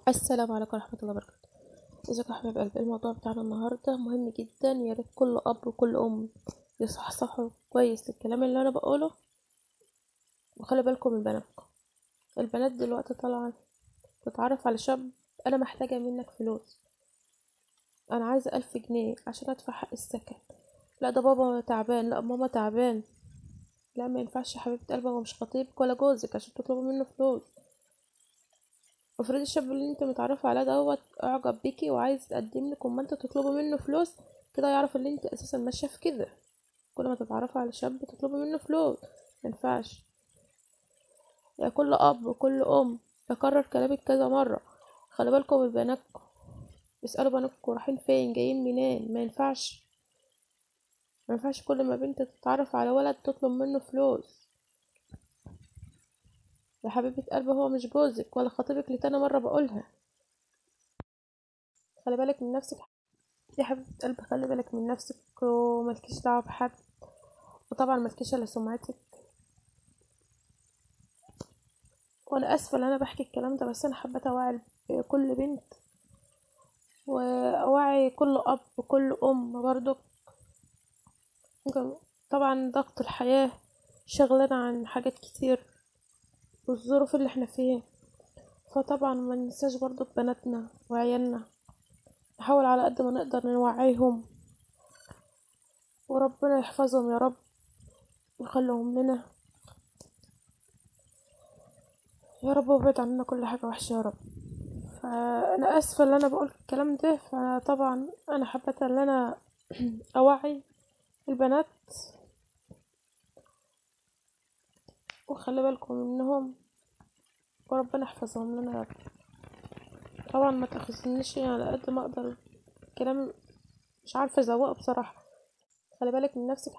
السلام عليكم ورحمة الله وبركاته. ازيكم يا حبايب قلبي؟ الموضوع بتاعنا النهاردة مهم جدا، يا ريت كل اب وكل ام يصحصحوا كويس للكلام اللي انا بقوله، وخلي بالكم من بناتكم. البنات دلوقتي طالعة تتعرف على شاب: انا محتاجة منك فلوس، انا عايزة 1000 جنيه عشان ادفع حق السكن. لا ده بابا تعبان، لا ماما تعبان. لا ما ينفعش يا حبيبة قلبي، هو مش خطيبك ولا جوزك عشان تطلبوا منه فلوس. افرضي الشاب اللي انت متعرفه عليه دوت اعجب بيكي وعايز يتقدم لك، وما انت تطلبي منه فلوس، كده يعرف ان انت اساسا ماشيه في كده. كل ما تتعرفي على شاب تطلبي منه فلوس، مينفعش. يا كل اب وكل ام يكرر كلامك كذا مره: خلي بالكم من بناتكم، اسالوا بناتكم رايحين فين جايين منين. ما ينفعش كل ما بنت تتعرف على ولد تطلب منه فلوس. يا حبيبه قلبي هو مش جوزك ولا خطيبك، لتاني مره بقولها. خلي بالك من نفسك يا حبيبة قلبي، خلي بالك من نفسك وملكيش دعوة بحد، وطبعا ملكيش الا سمعتك. وانا اسفة ان انا بحكي الكلام ده، بس انا حبيت اوعي كل بنت، واوعي كل اب وكل ام برضو. طبعا ضغط الحياة شغلنا عن حاجات كتير، والظروف اللي احنا فيها، فطبعا ما ننساش برضو بناتنا وعيالنا. نحاول على قد ما نقدر نوعيهم، وربنا يحفظهم يا رب ويخليهم لنا يا رب، ويبعد عننا كل حاجة وحشة يا رب. فانا اسفه ان انا بقول الكلام ده، فطبعا انا حبيت ان انا اوعي البنات، وخلي بالكم منهم وربنا يحفظهم لنا يا رب. طبعا ما تاخذنيش على قد ما اقدر، كلام مش عارفه ازوقه بصراحه. خلي بالك من نفسك.